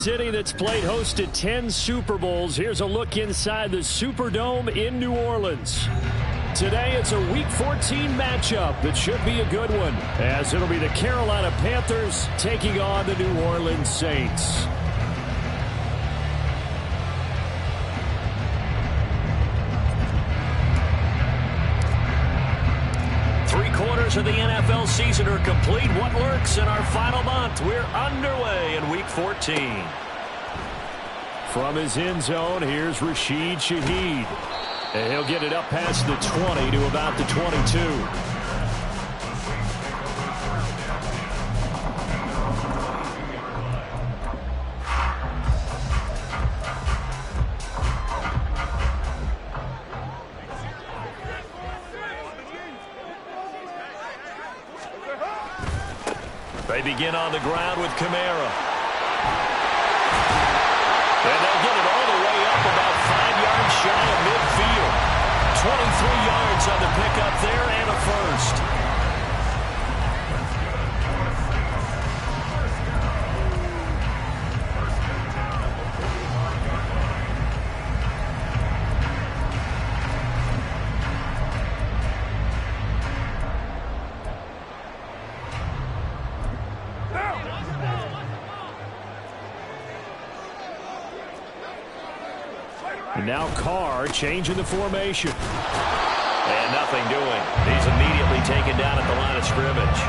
City that's played host to 10 Super Bowls. Here's a look inside the Superdome in New Orleans. Today it's a Week 14 matchup that should be a good one, as it'll be the Carolina Panthers taking on the New Orleans Saints. Three-quarters of the NFL season are complete. What lurks in our final month? We're underway in Week 14. From his end zone, here's Rashid Shaheed. And he'll get it up past the 20 to about the 22. They begin on the ground with Kamara. And they'll get it all the way up about 5 yards shy of midfield. 23 yards on the pickup there and a first. And now Carr changing the formation. And nothing doing. He's immediately taken down at the line of scrimmage.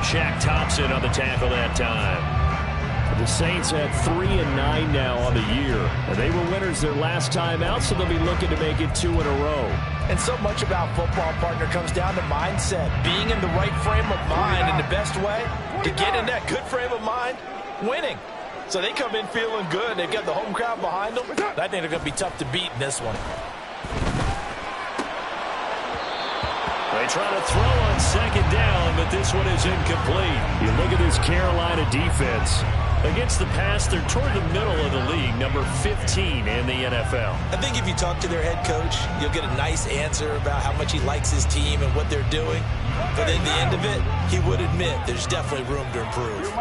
Shaq Thompson on the tackle that time. The Saints have 3-9 now on the year. And they were winners their last time out, so they'll be looking to make it 2 in a row. And so much about football, partner, comes down to mindset. Being in the right frame of mind, and the best way to get in that good frame of mind, winning. So they come in feeling good. They've got the home crowd behind them. I think they're going to be tough to beat in this one. They try to throw on second down, but this one is incomplete. You look at this Carolina defense. Against the pass, they're toward the middle of the league, number 15 in the NFL. I think if you talk to their head coach, you'll get a nice answer about how much he likes his team and what they're doing. But at the end of it, he would admit there's definitely room to improve.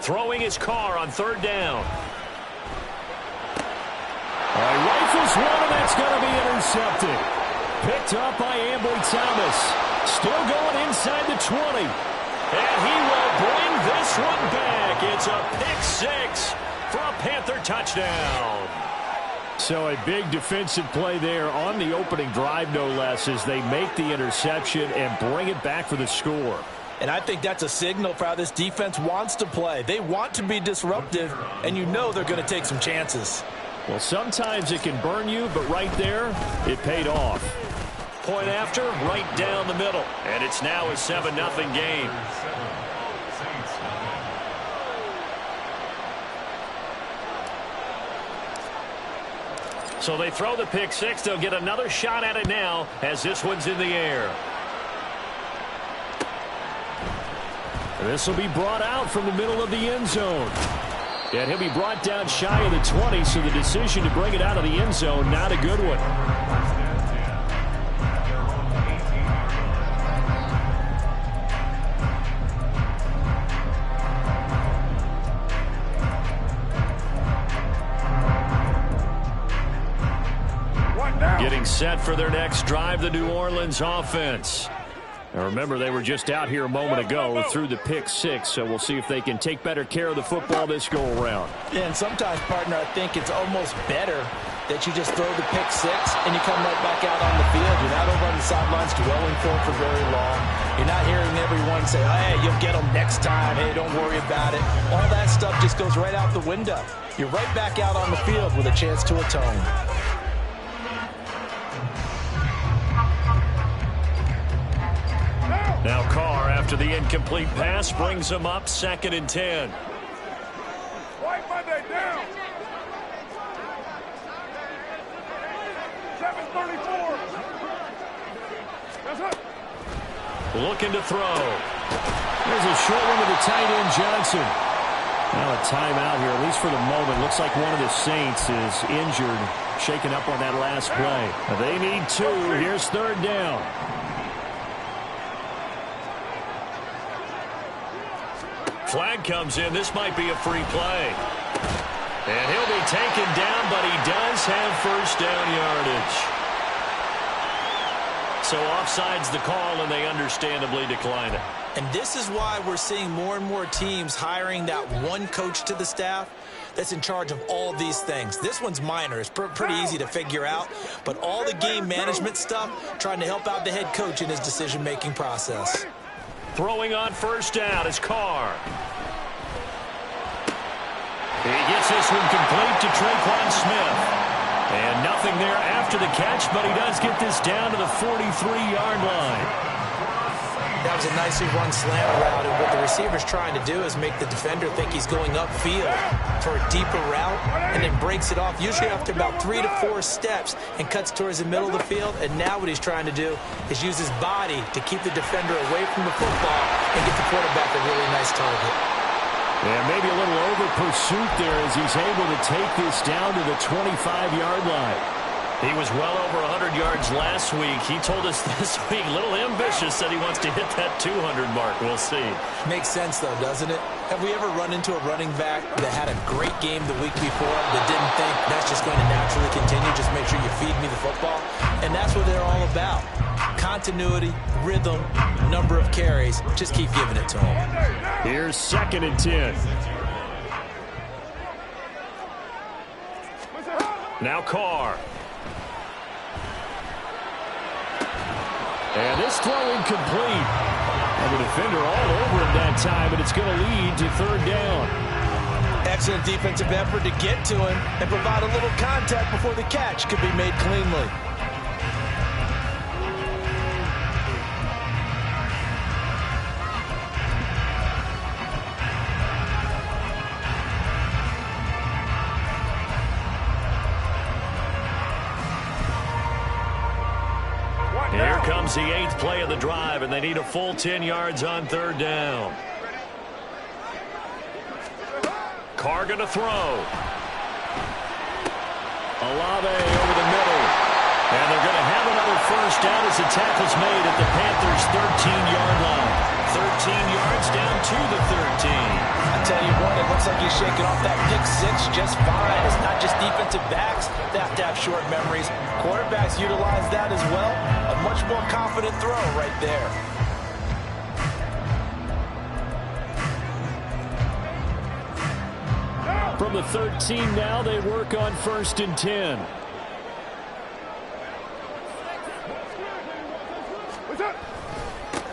Throwing his car on third down. Rifles one, and that's going to be intercepted. Picked up by Ambry Thomas. Still going inside the 20. And he will bring this one back. It's a pick six for a Panther touchdown. So a big defensive play there on the opening drive, no less, as they make the interception and bring it back for the score. And I think that's a signal for how this defense wants to play. They want to be disruptive, and you know they're going to take some chances. Well, sometimes it can burn you, but right there, it paid off. Point after, right down the middle. And it's now a 7-0 game. So they throw the pick six. They'll get another shot at it now as this one's in the air. This will be brought out from the middle of the end zone. And he'll be brought down shy of the 20, so the decision to bring it out of the end zone, not a good one. Getting set for their next drive, the New Orleans offense. Now remember, they were just out here a moment ago through the pick six, so we'll see if they can take better care of the football this go-around. Yeah, and sometimes, partner, I think it's almost better that you just throw the pick six and you come right back out on the field. You're not over on the sidelines dwelling for very long. You're not hearing everyone say, hey, you'll get them next time. Hey, don't worry about it. All that stuff just goes right out the window. You're right back out on the field with a chance to atone. Now Carr, after the incomplete pass, brings him up 2nd and 10. White Monday down. 7:34. That's it. Looking to throw. There's a short one to the tight end, Johnson. Now a timeout here, at least for the moment. Looks like one of the Saints is injured, shaken up on that last play. They need 2. Here's 3rd down. flag comes in. This might be a free play. And he'll be taken down, but he does have first down yardage. So offside's the call, and they understandably decline it. And this is why we're seeing more and more teams hiring that one coach to the staff that's in charge of all these things. This one's minor. It's pretty easy to figure out. But all the game management stuff, trying to help out the head coach in his decision-making process. Throwing on first down is Carr. He gets this one complete to Traquan Smith. And nothing there after the catch, but he does get this down to the 43-yard line. That was a nicely run slant route, and what the receiver's trying to do is make the defender think he's going upfield for a deeper route, and then breaks it off, usually after about 3 to 4 steps, and cuts towards the middle of the field. And now what he's trying to do is use his body to keep the defender away from the football and get the quarterback a really nice target. And maybe a little over pursuit there as he's able to take this down to the 25-yard line. He was well over 100 yards last week. He told us this week, a little ambitious, said he wants to hit that 200 mark. We'll see. Makes sense, though, doesn't it? Have we ever run into a running back that had a great game the week before that didn't think that's just going to naturally continue? Just make sure you feed me the football. And that's what they're all about. Continuity, rhythm, number of carries. Just keep giving it to them. Here's 2nd and 10. Now Carr. And this throw incomplete. And the defender all over him that time, but it's going to lead to 3rd down. Excellent defensive effort to get to him and provide a little contact before the catch could be made cleanly. Here comes the 8th play of the drive, and they need a full 10 yards on 3rd down. Carr going to throw. Olave over the middle. And they're going to have another first down as the tackle's made at the Panthers' 13-yard line. 13 yards down to the 13. I tell you what, it looks like he's shaking off that pick 6 just fine. It's not just defensive backs that have to have short memories. Quarterbacks utilize that as well. A much more confident throw right there. From the 13 now, they work on 1st and 10.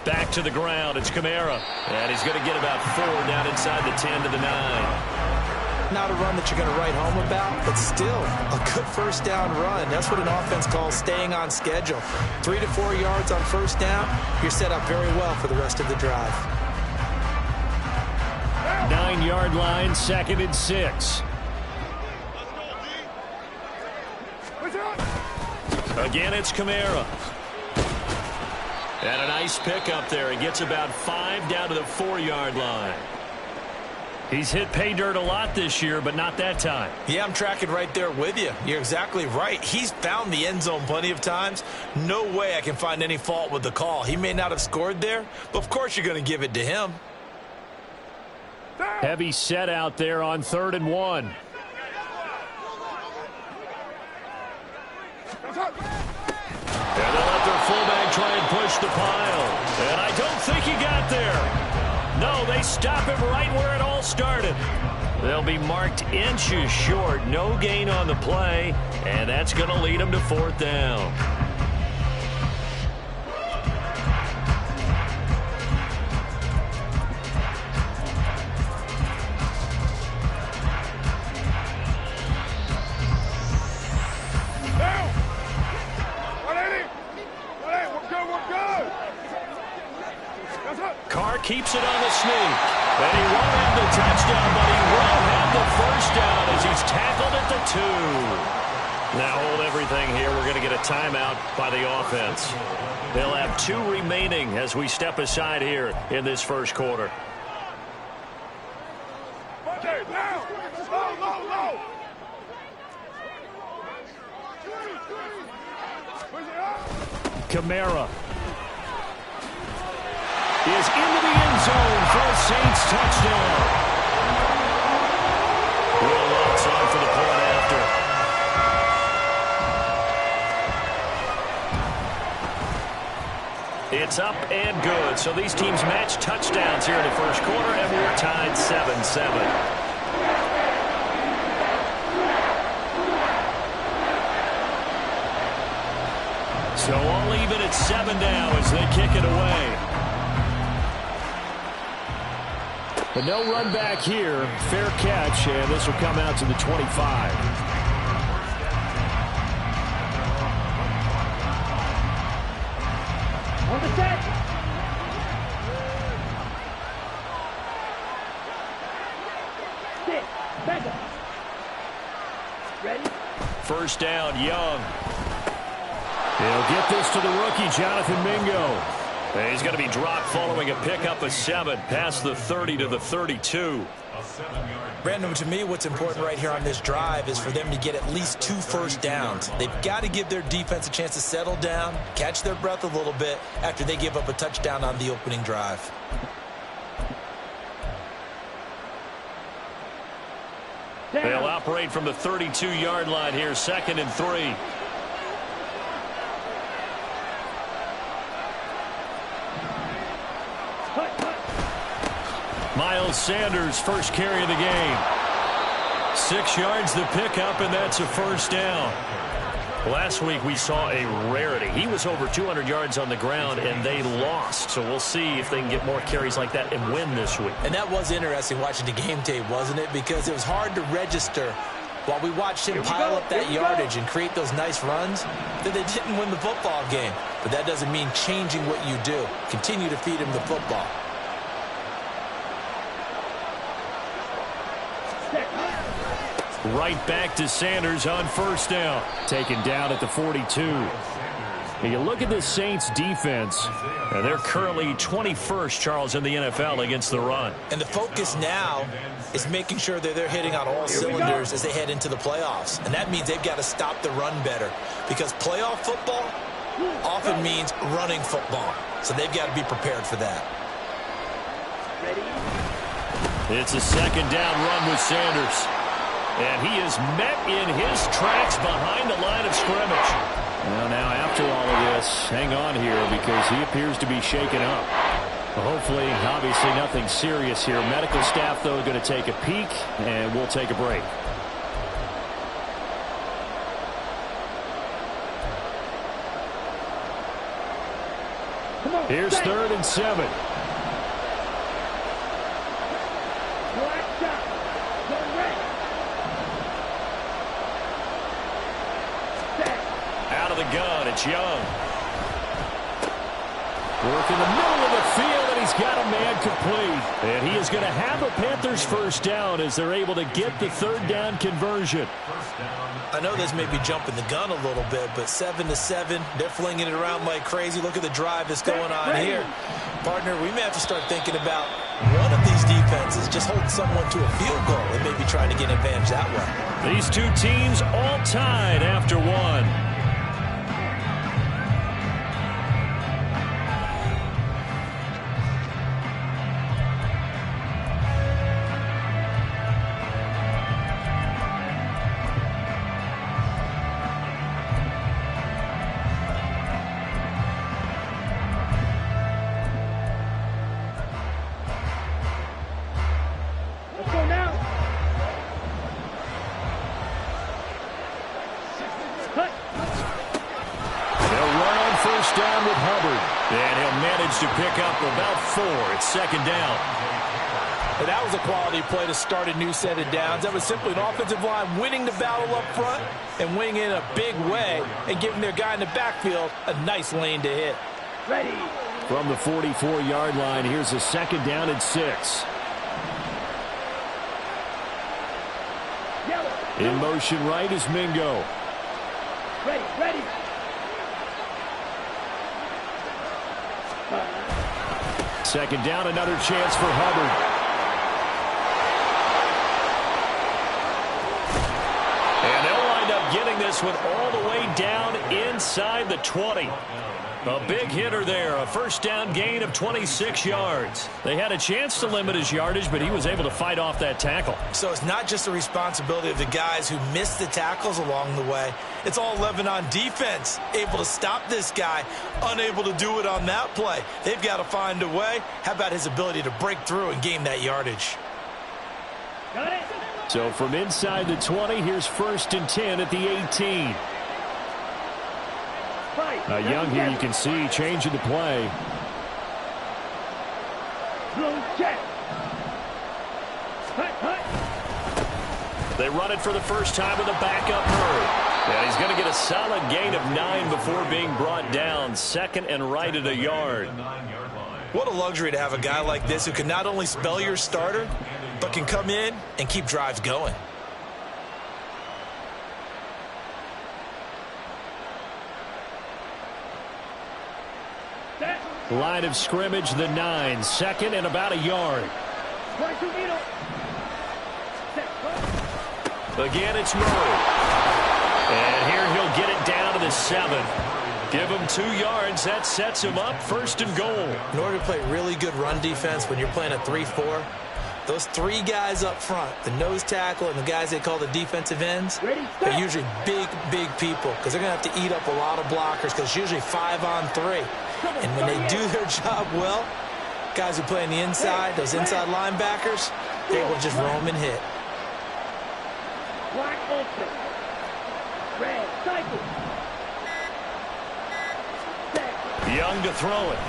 Back to the ground, it's Kamara. And he's going to get about 4 down inside the 10 to the 9. Not a run that you're going to write home about, but still a good first down run. That's what an offense calls staying on schedule. 3 to 4 yards on first down, you're set up very well for the rest of the drive. 9-yard line, 2nd and 6. Again, it's Kamara. And a nice pick up there. He gets about 5 down to the 4-yard line. He's hit pay dirt a lot this year, but not that time. Yeah, I'm tracking right there with you. You're exactly right. He's found the end zone plenty of times. No way I can find any fault with the call. He may not have scored there, but of course you're going to give it to him. Heavy set out there on 3rd and 1. And they'll let their fullback try and push the pile. And I don't think he got there. No, they stop him right where it all started. They'll be marked inches short. No gain on the play. And that's going to lead them to 4th down. Carr keeps it on the sneak. And he won't have the touchdown, but he will have the first down as he's tackled at the 2. Now hold everything here. We're going to get a timeout by the offense. They'll have 2 remaining as we step aside here in this first quarter. is into the end zone for a Saints touchdown. Will Lutz on for the point after. It's up and good. So these teams match touchdowns here in the first quarter, and we're tied 7-7. So all even at 7 now as they kick it away. But no run back here. Fair catch, and this will come out to the 25. On the set. Sit. Back up. Ready? First down, Young. He'll get this to the rookie, Jonathan Mingo. And he's going to be dropped following a pickup of 7 past the 30 to the 32. Brandon, to me, what's important right here on this drive is for them to get at least 2 first downs. They've got to give their defense a chance to settle down, catch their breath a little bit after they give up a touchdown on the opening drive. They'll operate from the 32-yard line here, 2nd and 3. Miles Sanders, first carry of the game. 6 yards the pickup, and that's a first down. Last week we saw a rarity. He was over 200 yards on the ground, and they lost. So we'll see if they can get more carries like that and win this week. And that was interesting watching the game tape, wasn't it? Because it was hard to register while we watched him pile up that yardage and create those nice runs that they didn't win the football game. But that doesn't mean changing what you do. Continue to feed him the football. Right back to Sanders on first down. Taken down at the 42. You look at this Saints defense, and they're currently 21st, Charles, in the NFL against the run. And the focus now is making sure that they're hitting on all cylinders as they head into the playoffs. And that means they've got to stop the run better, because playoff football often means running football. So they've got to be prepared for that. It's a second down run with Sanders. And he is met in his tracks behind the line of scrimmage. Well, now after all of this, hang on here because he appears to be shaken up. Hopefully, obviously nothing serious here. Medical staff, though, going to take a peek, and we'll take a break. Here's 3rd and 7. Out of the gun, it's Young. Work in the middle of the field, and he's got a man complete. And he is going to have a Panthers first down as they're able to get the 3rd down conversion. I know this may be jumping the gun a little bit, but 7-7, they're flinging it around like crazy. Look at the drive that's going on here. Partner, we may have to start thinking about one of these defenses just hold someone to a field goal and maybe trying to get an advantage that way. These two teams all tied after 1. To pick up about 4. It's 2nd down. And that was a quality play to start a new set of downs. That was simply an offensive line winning the battle up front and winning in a big way and giving their guy in the backfield a nice lane to hit. Ready. From the 44-yard line, here's a 2nd down and 6. In motion right is Mingo. Ready, ready. Second down, another chance for Hubbard. And they'll wind up getting this one all the way down inside the 20. A big hitter there, a first down gain of 26 yards. They had a chance to limit his yardage, but he was able to fight off that tackle. So it's not just the responsibility of the guys who missed the tackles along the way. It's all 11 on defense, able to stop this guy, unable to do it on that play. They've got to find a way. How about his ability to break through and gain that yardage? Got it. So from inside the 20, here's 1st and 10 at the 18. Young here, you can see, changing the play. Blue check. They run it for the first time with a backup Murray. And he's going to get a solid gain of 9 before being brought down. 2nd and right at a yard. What a luxury to have a guy like this who can not only spell your starter, but can come in and keep drives going. Line of scrimmage, the 9. 2nd and about a yard. Again, it's Murray. And here he'll get it down to the 7. Give him 2 yards. That sets him up 1st and goal. In order to play really good run defense when you're playing a 3-4, those 3 guys up front, the nose tackle and the guys they call the defensive ends, they're usually big people because they're going to have to eat up a lot of blockers because it's usually 5 on 3. And when they do their job well, guys who play on the inside, those inside linebackers, they're able to just roam and hit. Black ultra. Red cycle. Young to throw it.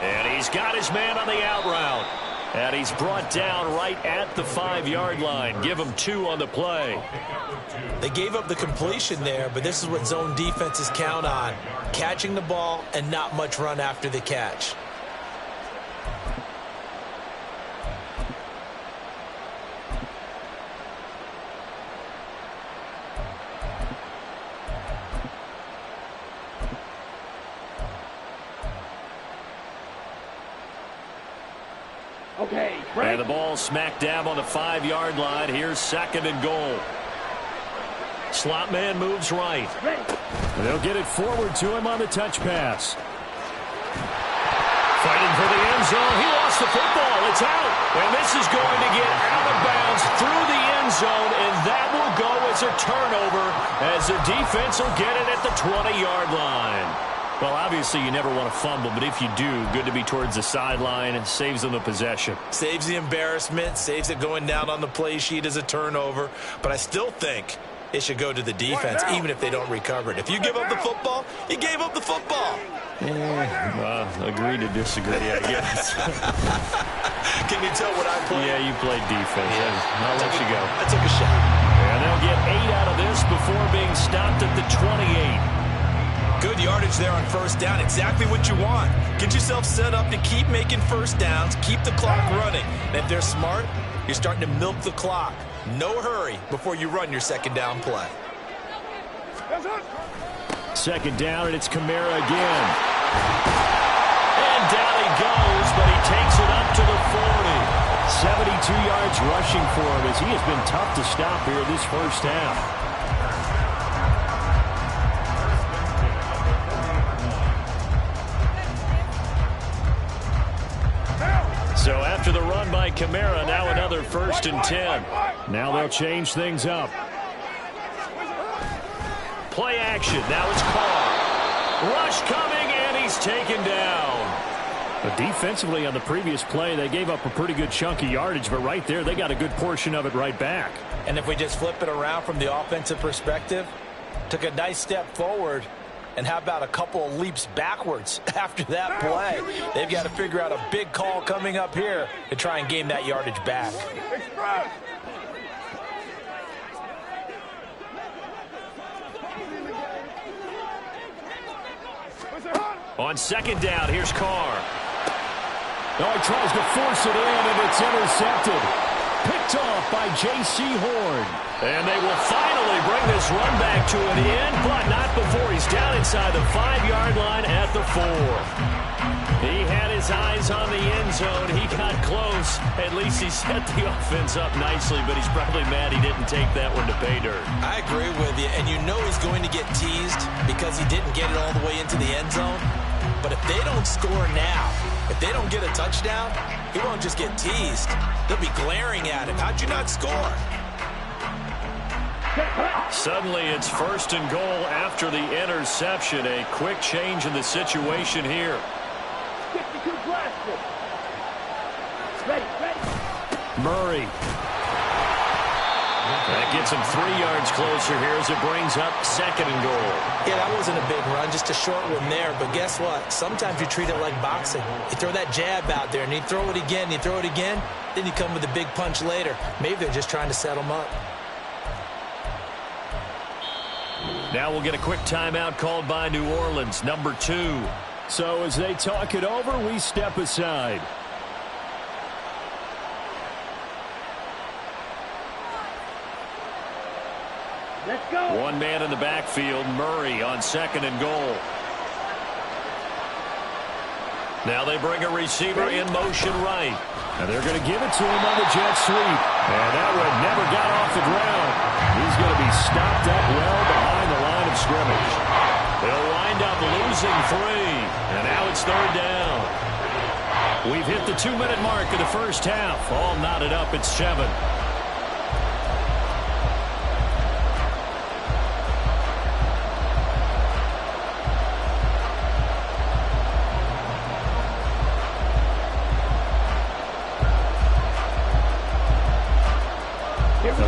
And he's got his man on the out route. And he's brought down right at the 5-yard line. Give him 2 on the play. They gave up the completion there, but this is what zone defenses count on. Catching the ball and not much run after the catch. Okay, and the ball smack dab on the 5-yard line. Here's 2nd and goal. Slot man moves right. They'll get it forward to him on the touch pass. Fighting for the end zone. He lost the football. It's out. And this is going to get out of bounds through the end zone, and that will go as a turnover as the defense will get it at the 20-yard line. Well, obviously, you never want to fumble, but if you do, good to be towards the sideline and saves them the possession. Saves the embarrassment, saves it going down on the play sheet as a turnover. But I still think it should go to the defense, even if they don't recover it. If you give up the football, you gave up the football. Agree to disagree, I guess. Can you tell what I played? Yeah, you played defense. Yeah. I'll let you go. I took a shot. And they'll get 8 out of this before being stopped at the 28. Good yardage there on first down. Exactly what you want. Get yourself set up to keep making first downs. Keep the clock running. And if they're smart, you're starting to milk the clock. No hurry before you run your second down play. 2nd down, and it's Kamara again. And down he goes, but he takes it up to the 40. 72 yards rushing for him as he has been tough to stop here this first half. So after the run by Kamara, now another 1st and 10. Now they'll change things up. Play action. Now it's Carr. Rush coming, and he's taken down. But defensively on the previous play, they gave up a pretty good chunk of yardage, but right there, they got a good portion of it right back. And if we just flip it around from the offensive perspective, took a nice step forward, and how about a couple of leaps backwards after that play? They've got to figure out a big call coming up here to try and gain that yardage back. On 2nd down, here's Carr. Oh, he tries to force it in, and it's intercepted. Picked off by J.C. Horn. And they will finally bring this run back to an end, but not before he's down inside the 5-yard line at the 4. He had his eyes on the end zone. He got close. At least he set the offense up nicely, but he's probably mad he didn't take that one to pay dirt. I agree with you, and you know he's going to get teased because he didn't get it all the way into the end zone. But if they don't score now, if they don't get a touchdown, he won't just get teased. They'll be glaring at him. How'd you not score? Suddenly it's 1st and goal after the interception. A quick change in the situation here. 52 blasted. Ready. Murray. That gets him 3 yards closer here as it brings up 2nd and goal. Yeah, that wasn't a big run, just a short one there. But guess what? Sometimes you treat it like boxing. You throw that jab out there, and you throw it again, you throw it again, then you come with a big punch later. Maybe they're just trying to set him up. Now we'll get a quick timeout called by New Orleans, number 2. So as they talk it over, we step aside. Let's go. One man in the backfield, Murray on 2nd and goal. Now they bring a receiver in motion right. And they're going to give it to him on the jet sweep. And that one never got off the ground. He's going to be stopped up well behind the line of scrimmage. They'll wind up losing 3. And now it's 3rd down. We've hit the 2-minute mark of the first half. All knotted up at 7.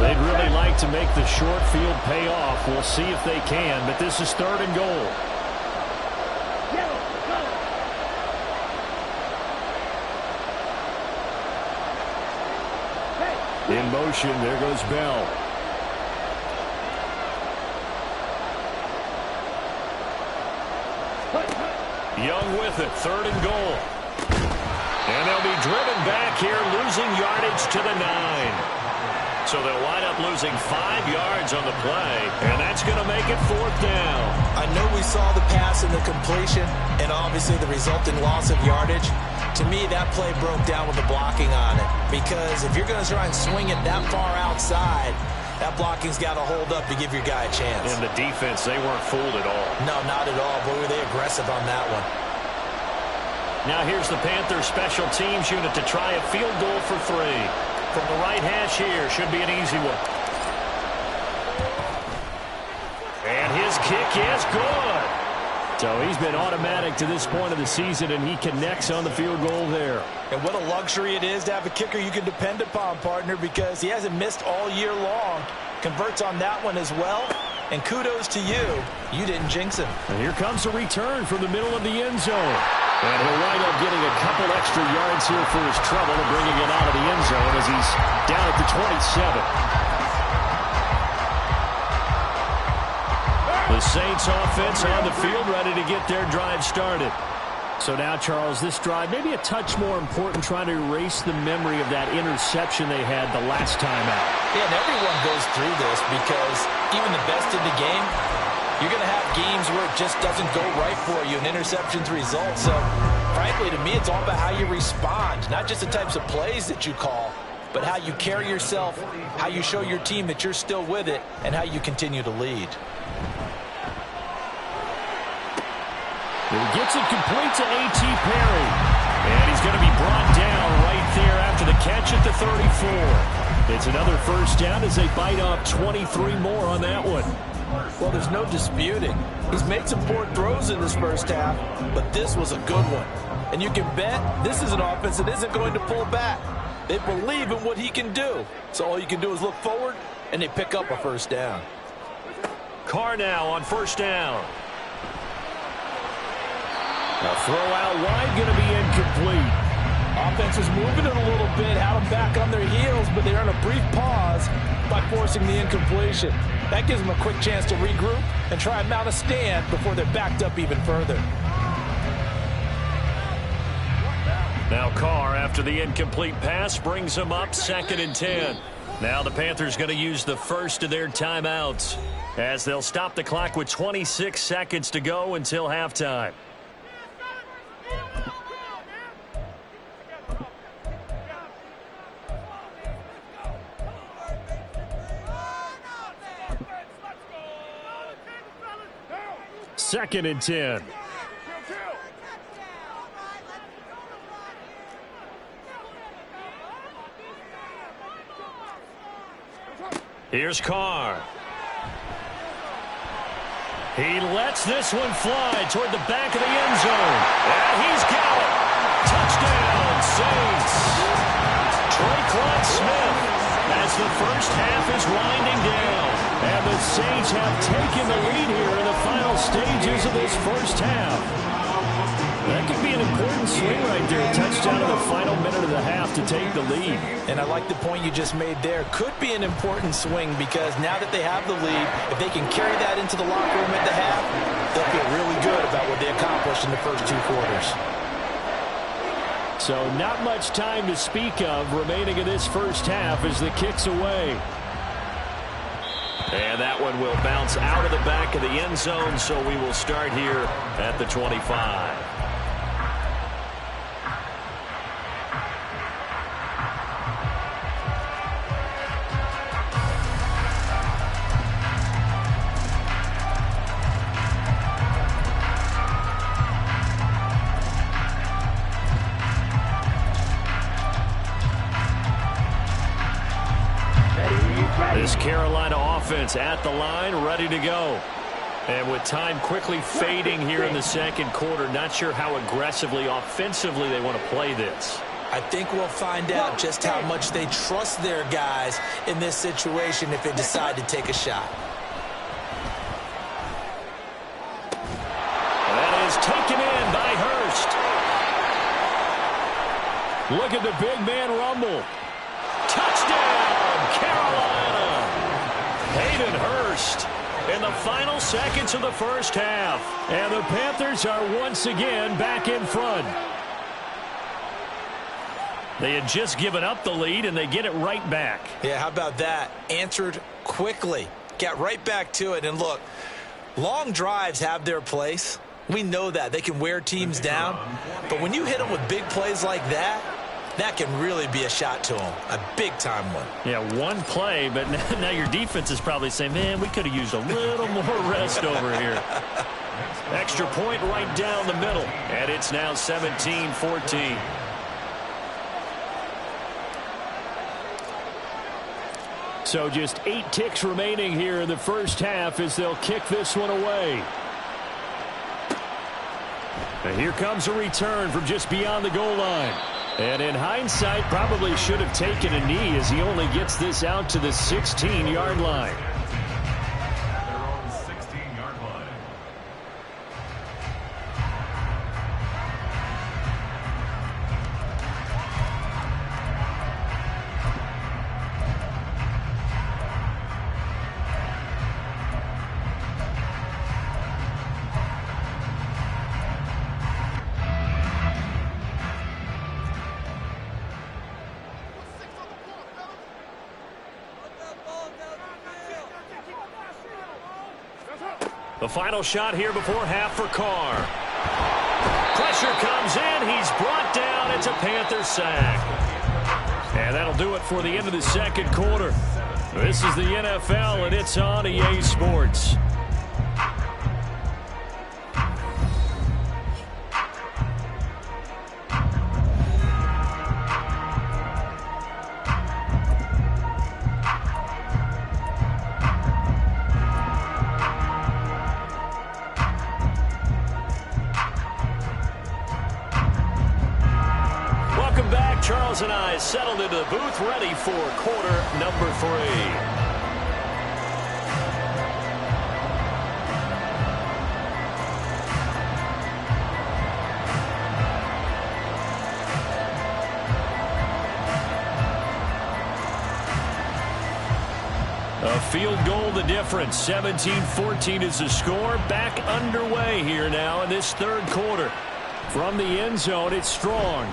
They'd really like to make the short field pay off. We'll see if they can, but this is 3rd and goal. In motion, there goes Bell. Young with it, 3rd and goal. And they'll be driven back here, losing yardage to the 9. So they'll wind up losing 5 yards on the play, and that's going to make it 4th down. I know we saw the pass and the completion, and obviously the resulting loss of yardage. To me, that play broke down with the blocking on it, because if you're going to try and swing it that far outside, that blocking's got to hold up to give your guy a chance. And the defense, they weren't fooled at all. No, not at all. Boy, were they aggressive on that one. Now here's the Panthers special teams unit to try a field goal for 3. From the right hash here, should be an easy one. And his kick is good. So he's been automatic to this point of the season, and he connects on the field goal there. And what a luxury it is to have a kicker you can depend upon, partner, because he hasn't missed all year long. Converts on that one as well. And kudos to you. You didn't jinx him. And here comes a return from the middle of the end zone. And he'll wind up getting a couple extra yards here for his trouble and bringing it out of the end zone as he's down at the 27. The Saints offense on the field ready to get their drive started. So now, Charles, this drive maybe a touch more important, trying to erase the memory of that interception they had the last time out. Yeah, and everyone goes through this because even the best in the game, you're going to have games where it just doesn't go right for you, and interceptions result. So, frankly, to me, it's all about how you respond, not just the types of plays that you call, but how you carry yourself, how you show your team that you're still with it, and how you continue to lead. He gets it complete to A.T. Perry. And he's going to be brought down right there after the catch at the 34. It's another 1st down as they bite off 23 more on that one. Well, there's no disputing. He's made some poor throws in this first half, but this was a good one. And you can bet this is an offense that isn't going to pull back. They believe in what he can do. So all you can do is look forward, and they pick up a 1st down. Carr now on 1st down. A throw out wide, going to be incomplete. Offense was moving it a little bit, had them back on their heels, but they earned a brief pause by forcing the incompletion. That gives them a quick chance to regroup and try and mount a stand before they're backed up even further. Now Carr, after the incomplete pass, brings them up 2nd and 10. Now the Panthers going to use the first of their timeouts as they'll stop the clock with 26 seconds to go until halftime. Second and 10. Here's Carr. He lets this one fly toward the back of the end zone. And he's got it. Touchdown, Saints. Traquan Smith as the first half is winding down. And the Saints have taken the lead here in the final stages of this first half. That could be an important swing right there. Touchdown in the final minute of the half to take the lead. And I like the point you just made there. Could be an important swing because now that they have the lead, if they can carry that into the locker room at the half, they'll feel really good about what they accomplished in the first 2 quarters. So not much time to speak of remaining in this first half as the kick's away. And that one will bounce out of the back of the end zone, so we will start here at the 25. This Carolina offense at the line, ready to go. And with time quickly fading here in the second quarter, not sure how aggressively, offensively they want to play this. I think we'll find out just how much they trust their guys in this situation if they decide to take a shot. That is taken in by Hurst. Look at the big man rumble. Touchdown, Carolina. Hayden Hurst in the final seconds of the first half. And the Panthers are once again back in front. They had just given up the lead, and they get it right back. Yeah, how about that? Answered quickly. Got right back to it. And look, long drives have their place. We know that. They can wear teams down. But when you hit them with big plays like that, that can really be a shot to them. A big-time one. Yeah, one play, but now your defense is probably saying, man, we could have used a little more rest over here. Extra point right down the middle. And it's now 17-14. So just 8 ticks remaining here in the first half as they'll kick this one away. And here comes a return from just beyond the goal line. And in hindsight, probably should have taken a knee as he only gets this out to the 16-yard line. Their own 16-yard line. The final shot here before half for Carr. Pressure comes in. He's brought down. It's a Panther sack. And that'll do it for the end of the second quarter. This is the NFL, and it's on EA Sports. Charles and I settled into the booth, ready for quarter number 3. A field goal the difference. 17-14 is the score. Back underway here now in this third quarter. From the end zone, it's Strong.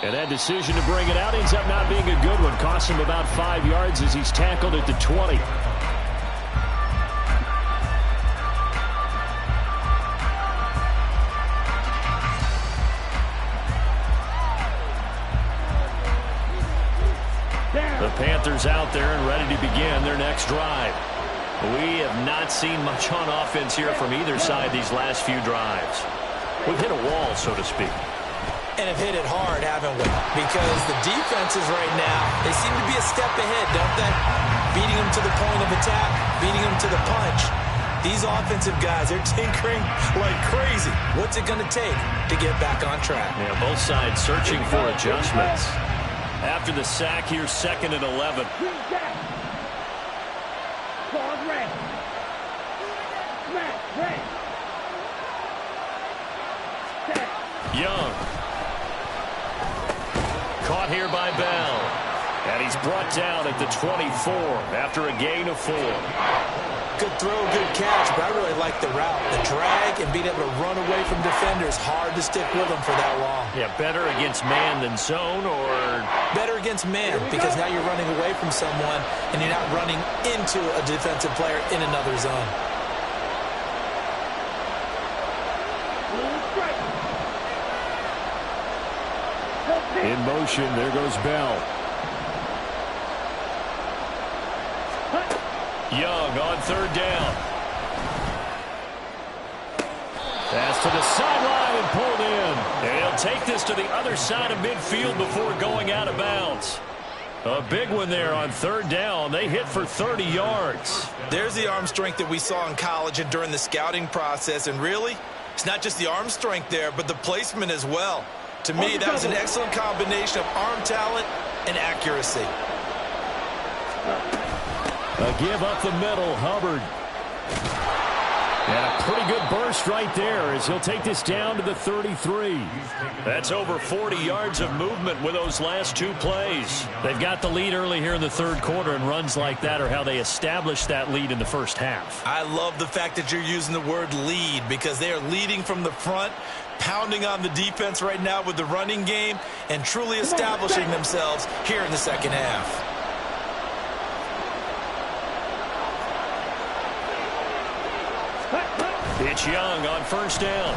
And that decision to bring it out ends up not being a good one. Costs him about 5 yards as he's tackled at the 20. The Panthers out there and ready to begin their next drive. We have not seen much on offense here from either side these last few drives. We've hit a wall, so to speak. And have hit it hard, haven't we? Because the defenses right now, they seem to be a step ahead, don't they? Beating them to the point of attack, beating them to the punch. These offensive guys, they're tinkering like crazy. What's it going to take to get back on track? Yeah, both sides searching for adjustments. After the sack here, 2nd and 11. Young. Caught here by Bell. And he's brought down at the 24 after a gain of 4. Good throw, good catch, but I really like the route. The drag and being able to run away from defenders. Hard to stick with them for that long. Yeah, better against man than zone, or? Better against man, because now you're running away from someone and you're not running into a defensive player in another zone. In motion, there goes Bell. Young on 3rd down. Pass to the sideline and pulled in. And he'll take this to the other side of midfield before going out of bounds. A big one there on 3rd down. They hit for 30 yards. There's the arm strength that we saw in college and during the scouting process. And really, it's not just the arm strength there, but the placement as well. To me, that was an excellent combination of arm talent and accuracy. A give up the middle, Hubbard. And a pretty good burst right there as he'll take this down to the 33. That's over 40 yards of movement with those last 2 plays. They've got the lead early here in the 3rd quarter, and runs like that are how they established that lead in the first half. I love the fact that you're using the word lead, because they are leading from the front, pounding on the defense right now with the running game, and truly establishing themselves here in the 2nd half. It's Young on 1st down.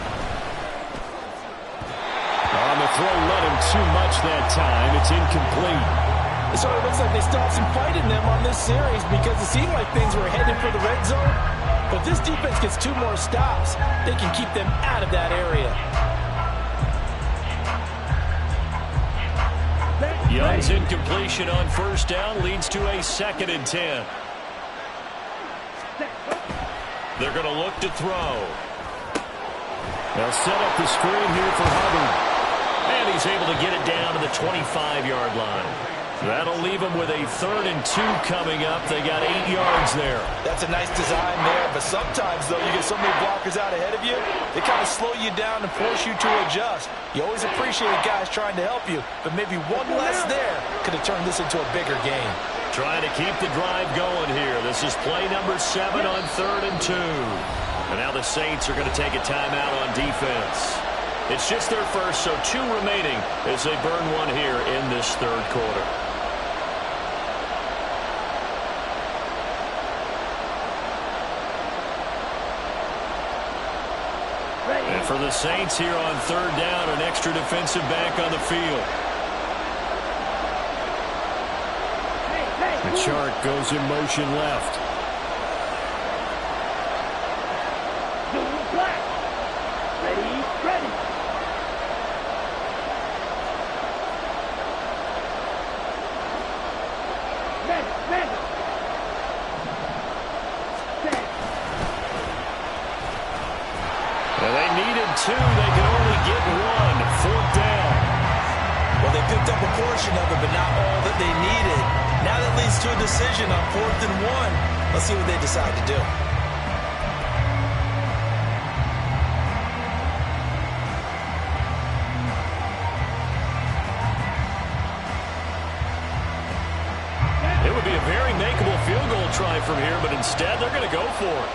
On the throw, led him too much that time. It's incomplete. It sort of looks like they still have some fight in them on this series, because it seemed like things were headed for the red zone. But this defense gets 2 more stops. They can keep them out of that area. Young's incompletion on 1st down leads to a 2nd and 10. They're going to look to throw. They'll set up the screen here for Hubbard. And he's able to get it down to the 25-yard line. That'll leave them with a 3rd and 2 coming up. They got 8 yards there. That's a nice design there, but sometimes, though, you get so many blockers out ahead of you, they kind of slow you down and force you to adjust. You always appreciate guys trying to help you, but maybe one less there could have turned this into a bigger game. Trying to keep the drive going here. This is play number 7 on 3rd and 2. And now the Saints are going to take a timeout on defense. It's just their first, so 2 remaining as they burn one here in this 3rd quarter. And for the Saints here on 3rd down, an extra defensive back on the field. The chart goes in motion left. Ready. Well, they needed 2. They can only get 1. 4th down. Well, they picked up a portion of it, but not all that they needed. Now that leads to a decision on 4th and 1. Let's see what they decide to do. It would be a very makeable field goal try from here, but instead they're going to go for it.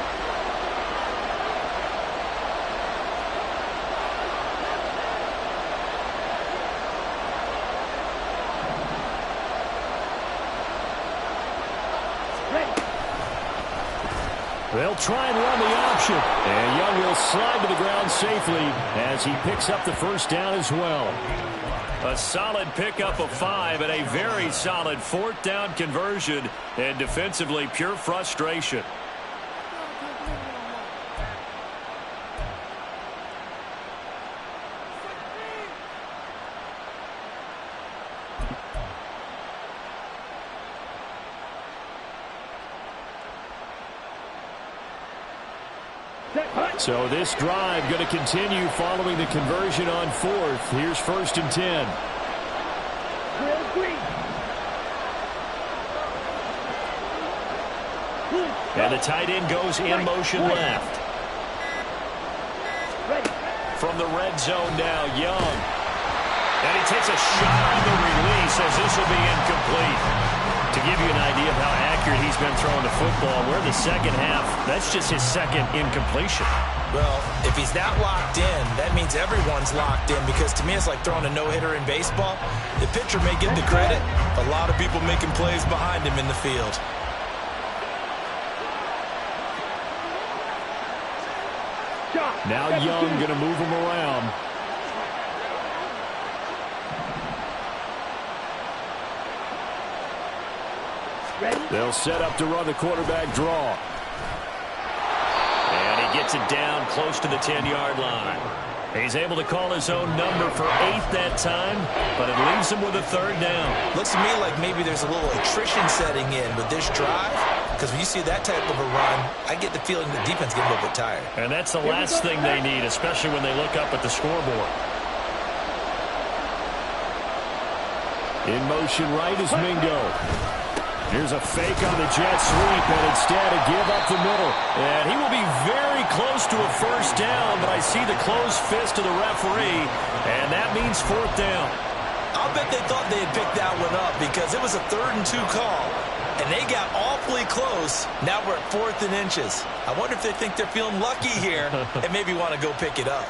They'll try and run the option. And Young will slide to the ground safely as he picks up the first down as well. A solid pickup of 5 and a very solid 4th down conversion. And defensively, pure frustration. So this drive going to continue following the conversion on 4th. Here's 1st and 10. And the tight end goes in motion left. From the red zone now, Young. And he takes a shot on the release as this will be incomplete. To give you an idea of how accurate he's been throwing the football, we're in the second half. That's just his second incompletion. Well, if he's that locked in, that means everyone's locked in, because to me it's like throwing a no-hitter in baseball. The pitcher may get the credit, a lot of people making plays behind him in the field. Now Young going to move him around. They'll set up to run the quarterback draw. And he gets it down close to the 10-yard line. He's able to call his own number for 8th that time, but it leaves him with a 3rd down. Looks to me like maybe there's a little attrition setting in with this drive, because when you see that type of a run, I get the feeling the defense gets a little bit tired. And that's the last thing they need, especially when they look up at the scoreboard. In motion right is Mingo. Here's a fake on the jet sweep, and instead a give up the middle. And he will be very close to a 1st down, but I see the closed fist of the referee, and that means 4th down. I'll bet they thought they had picked that one up, because it was a 3rd and 2 call, and they got awfully close. Now we're at 4th and inches. I wonder if they think they're feeling lucky here and maybe want to go pick it up.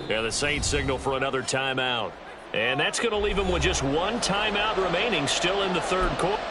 Yeah, the Saints signal for another timeout. And that's going to leave them with just one timeout remaining still in the 3rd quarter.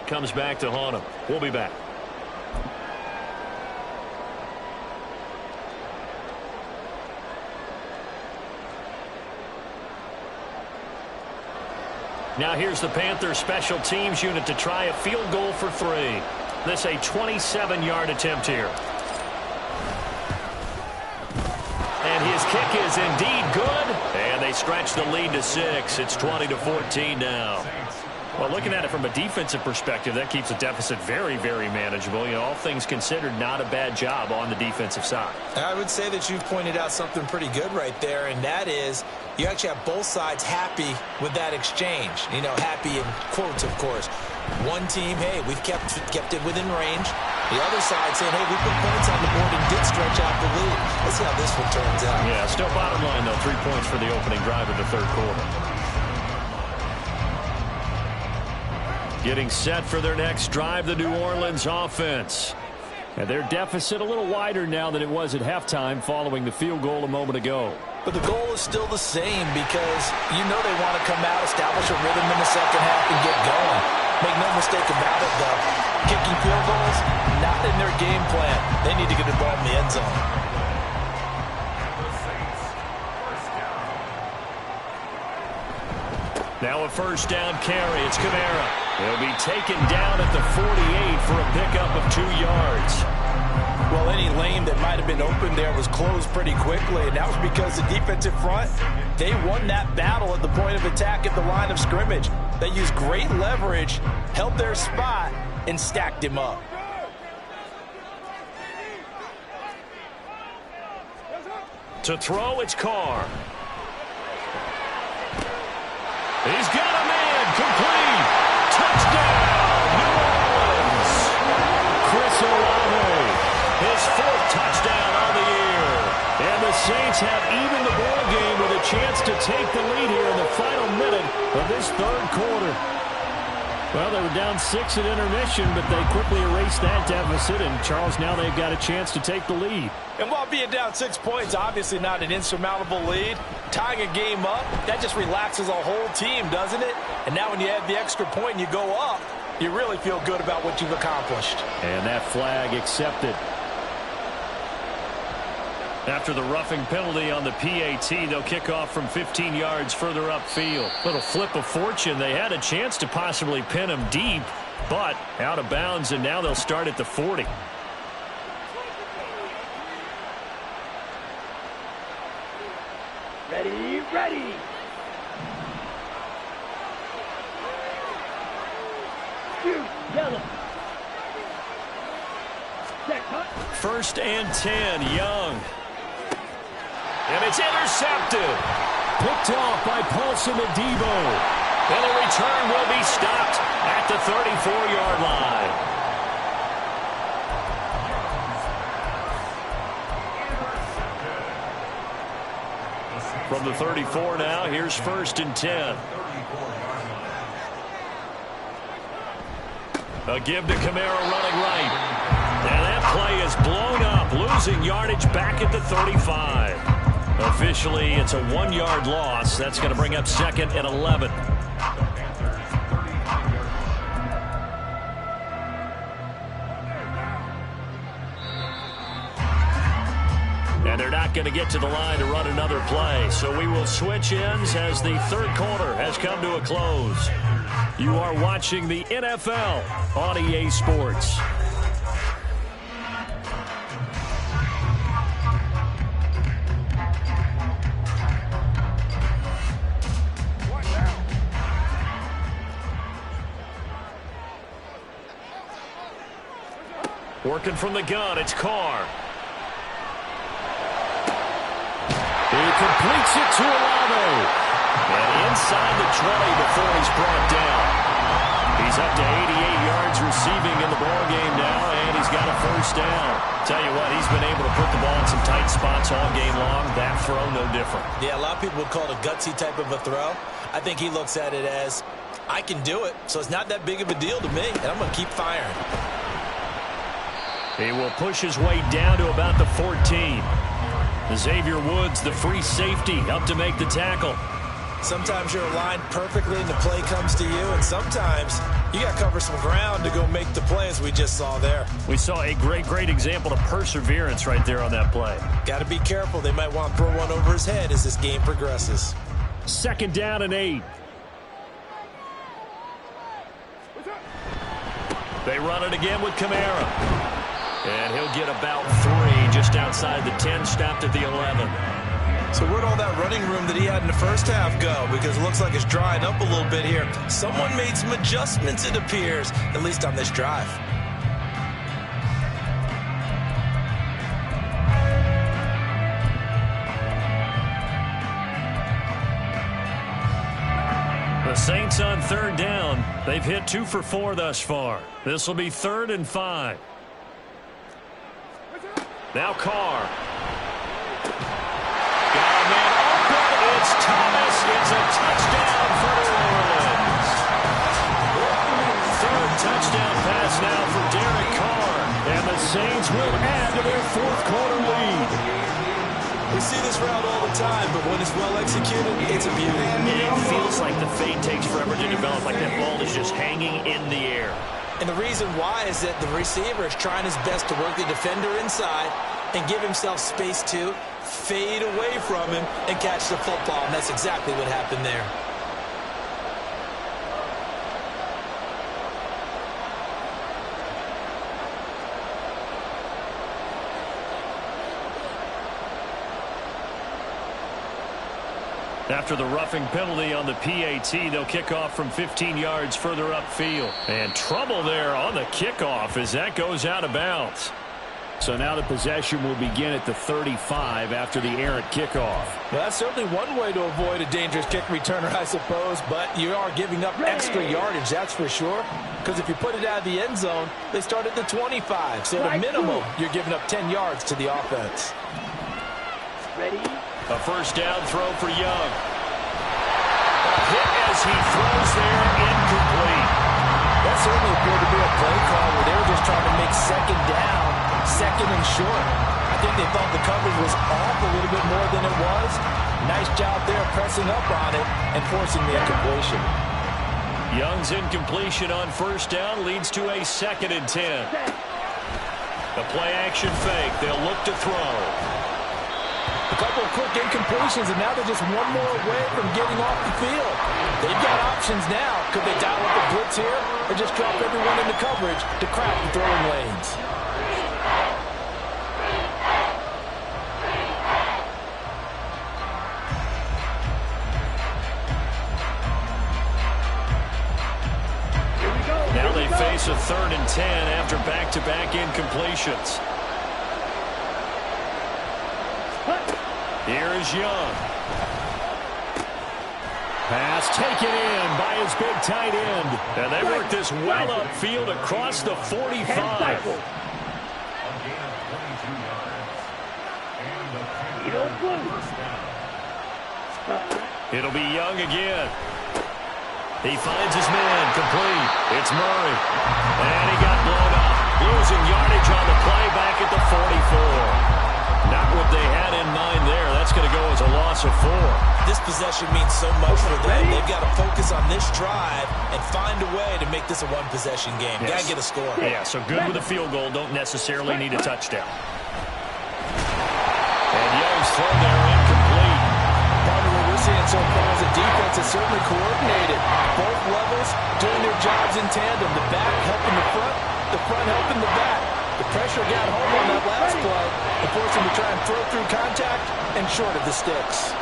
Comes back to haunt him. We'll be back. Now here's the Panthers special teams unit to try a field goal for 3. This a 27-yard attempt here. And his kick is indeed good. And they stretch the lead to 6. It's 20-14 now. Well, looking at it from a defensive perspective, that keeps the deficit very, very manageable. You know, all things considered, not a bad job on the defensive side. I would say that you've pointed out something pretty good right there, and that is you actually have both sides happy with that exchange. You know, happy in quotes, of course. One team, hey, we've kept it within range. The other side saying, hey, we put points on the board and did stretch out the lead. Let's see how this one turns out. Yeah, still bottom line, though, 3 points for the opening drive of the third quarter. Getting set for their next drive, the New Orleans offense. And their deficit a little wider now than it was at halftime following the field goal a moment ago. But the goal is still the same because you know they want to come out, establish a rhythm in the second half, and get going. Make no mistake about it, though. Kicking field goals, not in their game plan. They need to get the ball in the end zone. Now a first down carry. It's Kamara. He'll be taken down at the 48 for a pickup of 2 yards. Well, any lane that might have been open there was closed pretty quickly, and that was because the defensive front, they won that battle at the point of attack at the line of scrimmage. They used great leverage, held their spot, and stacked him up. To throw, it's Carr. He's got a man, complete. Touchdown, New Orleans. Chris Olave, his 4th touchdown on the year. And the Saints have evened the ball game with a chance to take the lead here in the final minute of this third quarter. Well, they were down 6 at intermission, but they quickly erased that deficit. And, Charles, now they've got a chance to take the lead. And while being down 6 points, obviously not an insurmountable lead, tying a game up, that just relaxes a whole team, doesn't it? And now when you add the extra point and you go up, you really feel good about what you've accomplished. And that flag accepted. After the roughing penalty on the PAT, they'll kick off from 15 yards further upfield. Little flip of fortune. They had a chance to possibly pin him deep, but out of bounds, and now they'll start at the 40. Ready. Shoot, yellow. Check, cut. 1st and 10, Young. And it's intercepted. Picked off by Paulson Adebo. And the return will be stopped at the 34-yard line. From the 34 now, here's 1st and 10. A give to Kamara running right. And that play is blown up, losing yardage back at the 35. Officially, it's a 1-yard loss. That's going to bring up 2nd and 11. And they're not going to get to the line to run another play. So we will switch ends as the third quarter has come to a close. You are watching the NFL on EA Sports. Working from the gun, it's Carr. He completes it to Olave. And inside the 20 before he's brought down. He's up to 88 yards receiving in the ball game now, and he's got a first down. Tell you what, he's been able to put the ball in some tight spots all game long. That throw, no different. Yeah, a lot of people would call it a gutsy type of a throw. I think he looks at it as, I can do it, so it's not that big of a deal to me, and I'm going to keep firing. He will push his way down to about the 14. Xavier Woods, the free safety, up to make the tackle. Sometimes you're aligned perfectly and the play comes to you, and sometimes you got to cover some ground to go make the play, as we just saw there. We saw a great example of perseverance right there on that play. Got to be careful. They might want to throw one over his head as this game progresses. 2nd down and 8. They run it again with Kamara. And he'll get about 3 just outside the 10, stopped at the 11. So where'd all that running room that he had in the first half go? Because it looks like it's drying up a little bit here. Someone made some adjustments, it appears, at least on this drive. The Saints on 3rd down. They've hit 2 for 4 thus far. This will be 3rd and 5. Now Carr. Got a man open. It's Thomas. It's a touchdown for New Orleans. 3rd touchdown pass now for Derek Carr. And the Saints will add to their 4th quarter lead. We see this route all the time, but when it's well executed, it's a beauty. It feels like the fade takes forever to develop, like that ball is just hanging in the air. And the reason why is that the receiver is trying his best to work the defender inside and give himself space to fade away from him and catch the football, and that's exactly what happened there. After the roughing penalty on the PAT, they'll kick off from 15 yards further upfield. And trouble there on the kickoff as that goes out of bounds. So now the possession will begin at the 35 after the errant kickoff. Well, that's certainly one way to avoid a dangerous kick returner, I suppose, but you are giving up extra yardage, that's for sure. Because if you put it out of the end zone, they start at the 25. So at a minimum, you're giving up 10 yards to the offense. Ready? A 1st down throw for Young. A hit as he throws there, incomplete. That certainly appeared to be a play call where they were just trying to make 2nd down, 2nd and short. I think they thought the coverage was off a little bit more than it was. Nice job there pressing up on it and forcing the incompletion. Young's incompletion on 1st down leads to a 2nd and 10. The play action fake. They'll look to throw. A couple of quick incompletions, and now they're just one more away from getting off the field. They've got options now. Could they dial up a blitz here or just drop everyone into coverage to crack the throwing lanes? Now they face a 3rd and 10 after back-to-back incompletions. Here is Young. Pass taken in by his big tight end. And they work this well upfield across the 45. It'll be Young again. He finds his man, complete. It's Murray. And he got blown up. Losing yardage on the play back at the 44. Not what they had in mind there. That's going to go as a loss of 4. This possession means so much for them. They've got to focus on this drive and find a way to make this a one-possession game. Yes. Got to get a score. Yeah, so good with a field goal. Don't necessarily need a touchdown. And Young's throw there incomplete. Part of what we're seeing so far is the defense is certainly coordinated. Both levels doing their jobs in tandem. The back helping the front helping the back. The pressure got home on that last play and forced him to try and throw through contact and short of the sticks.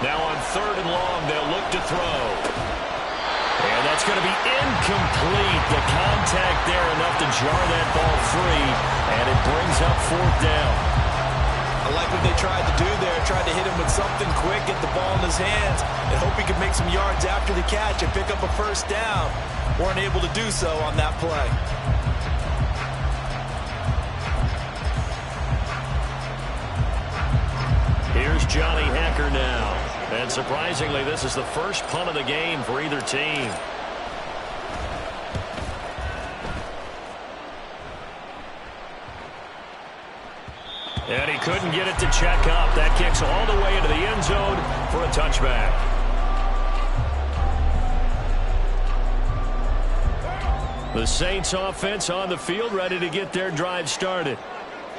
Now on 3rd and long, they'll look to throw. And that's going to be incomplete. The contact there enough to jar that ball free, and it brings up 4th down. I like what they tried to do there. Tried to hit him with something quick, get the ball in his hands, and hope he could make some yards after the catch and pick up a 1st down. Weren't able to do so on that play. Here's Johnny Hacker now. And surprisingly, this is the first punt of the game for either team. And he couldn't get it to check up. That kicks all the way into the end zone for a touchback. The Saints offense on the field, ready to get their drive started.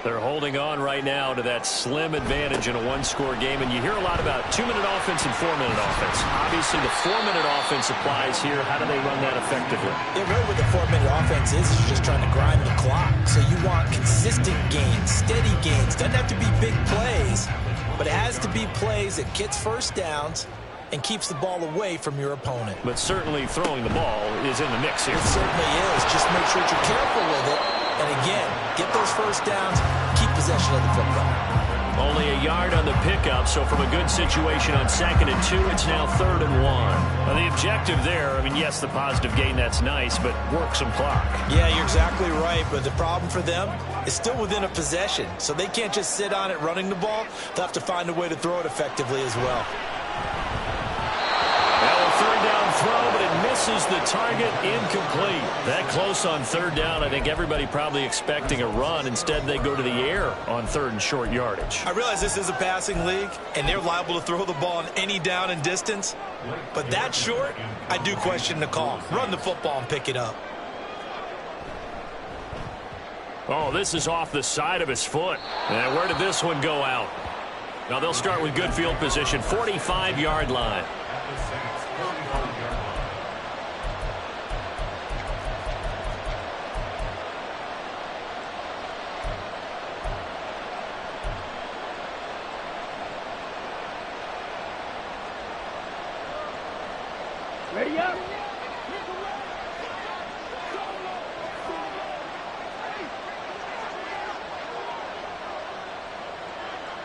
They're holding on right now to that slim advantage in a one-score game. And you hear a lot about 2-minute offense and 4-minute offense. Obviously, the 4-minute offense applies here. How do they run that effectively? Yeah, really what the 4-minute offense is just trying to grind the clock. So you want consistent gains, steady gains. Doesn't have to be big plays, but it has to be plays that gets first downs and keeps the ball away from your opponent. But certainly throwing the ball is in the mix here. It certainly is. Just make sure that you're careful with it. And again, get those first downs, keep possession of the football. Only a yard on the pickup, so from a good situation on 2nd and 2, it's now 3rd and 1. Now the objective there, I mean, yes, the positive gain, that's nice, but work some clock. Yeah, you're exactly right, but the problem for them is still within a possession, so they can't just sit on it running the ball. They'll have to find a way to throw it effectively as well. Now a 3rd down throw, but it misses the target, incomplete. That close on 3rd down, I think everybody probably expecting a run. Instead, they go to the air on 3rd and short yardage. I realize this is a passing league, and they're liable to throw the ball on any down and distance. But that short, I do question the call. Run the football and pick it up. Oh, this is off the side of his foot. And where did this one go out? Now they'll start with good field position, 45-yard line. Ready up.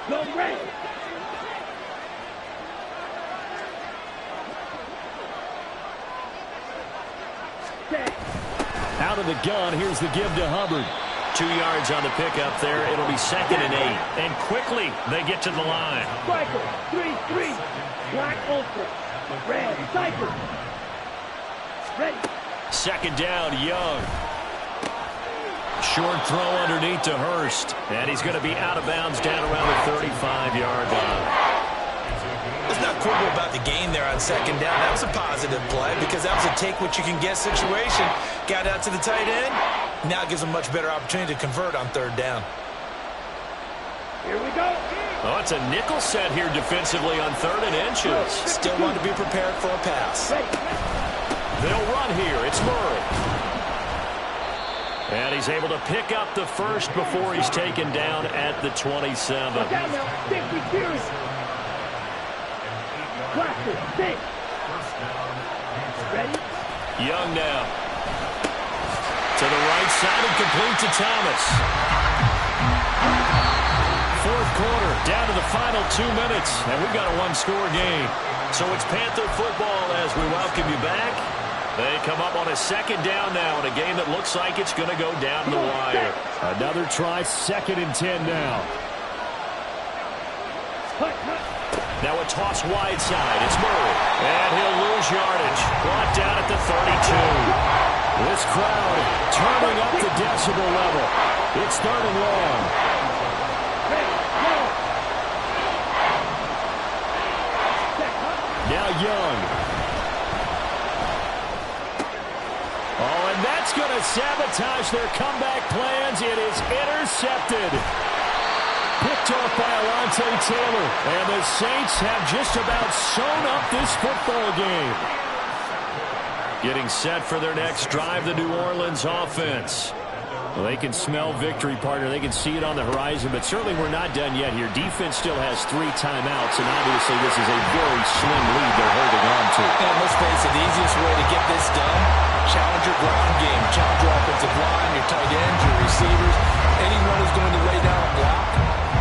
Go ready. Out of the gun, here's the give to Hubbard. 2 yards on the pickup there. It'll be 2nd and 8. And quickly, they get to the line. Striker, 3-3. Black ultra. Red, cycle. Ready. 2nd down, Young. Short throw underneath to Hurst. And he's going to be out of bounds down around the 35-yard line. Let's not quibble about the gain there on 2nd down. That was a positive play because that was a take-what-you-can-get situation. Got out to the tight end. Now gives them a much better opportunity to convert on 3rd down. Here we go. Oh, it's a nickel set here defensively on 3rd and inches. Still want to be prepared for a pass. They'll run here. It's Murray. And he's able to pick up the first before he's taken down at the 27. Look out now. 50 series. Classic. 6. Ready? Young now. To the right side and complete to Thomas. 4th quarter, down to the final 2 minutes, and we've got a one-score game. So it's Panther football as we welcome you back. They come up on a 2nd down now in a game that looks like it's going to go down the wire. Another try, 2nd and 10 now. Now a toss wide side. It's Murray. And he'll lose yardage. Brought down at the 32. This crowd turning up the decibel level. It's 3rd and long. Now Young. Oh, and that's going to sabotage their comeback plans. It is intercepted. Picked off by Alontae Taylor. And the Saints have just about sewn up this football game. Getting set for their next drive, the New Orleans offense. Well, they can smell victory, partner. They can see it on the horizon, but certainly we're not done yet here. Defense still has 3 timeouts, and obviously this is a very slim lead they're holding on to. And let's face it, the easiest way to get this done, challenge your ground game, challenge your offensive line, your tight ends, your receivers, anyone who's going to lay down a block.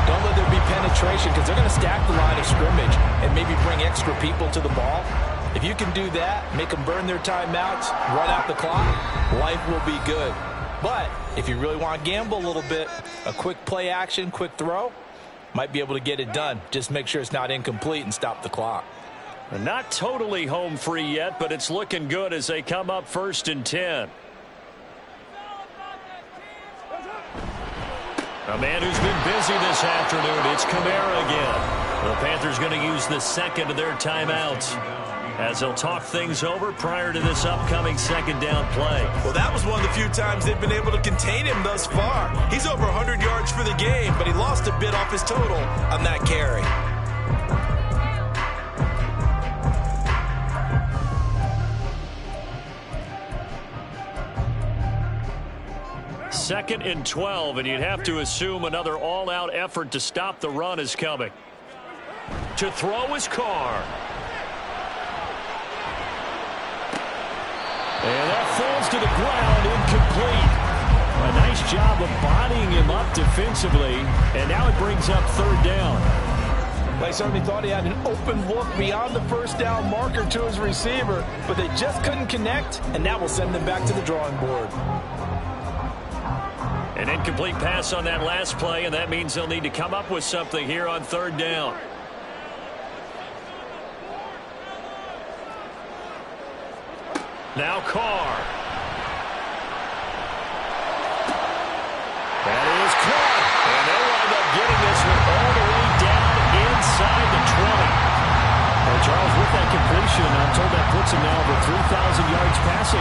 Don't let there be penetration because they're going to stack the line of scrimmage and maybe bring extra people to the ball. If you can do that, make them burn their timeouts, run out the clock, life will be good. But if you really want to gamble a little bit, a quick play action, quick throw, Might be able to get it done. Just make sure it's not incomplete and stop the clock. Not totally home free yet, but it's looking good as they come up 1st and 10. A man who's been busy this afternoon, it's Kamara again. The Panthers going to use the second of their timeouts as they'll talk things over prior to this upcoming second down play. Well, that was one of the few times they've been able to contain him thus far. He's over 100 yards for the game, but he lost a bit off his total on that carry. Second and 12, and you'd have to assume another all-out effort to stop the run is coming. To throw is Carr. And that falls to the ground, incomplete. A nice job of bodying him up defensively, and now it brings up 3rd down. They certainly thought he had an open look beyond the first down marker to his receiver, but they just couldn't connect, and that will send them back to the drawing board. An incomplete pass on that last play, and that means they'll need to come up with something here on 3rd down. Now Carr. That is caught. And they wind up getting this one all the way down inside the 20. Well, Charles, with that completion, I'm told that puts him now over 3,000 yards passing.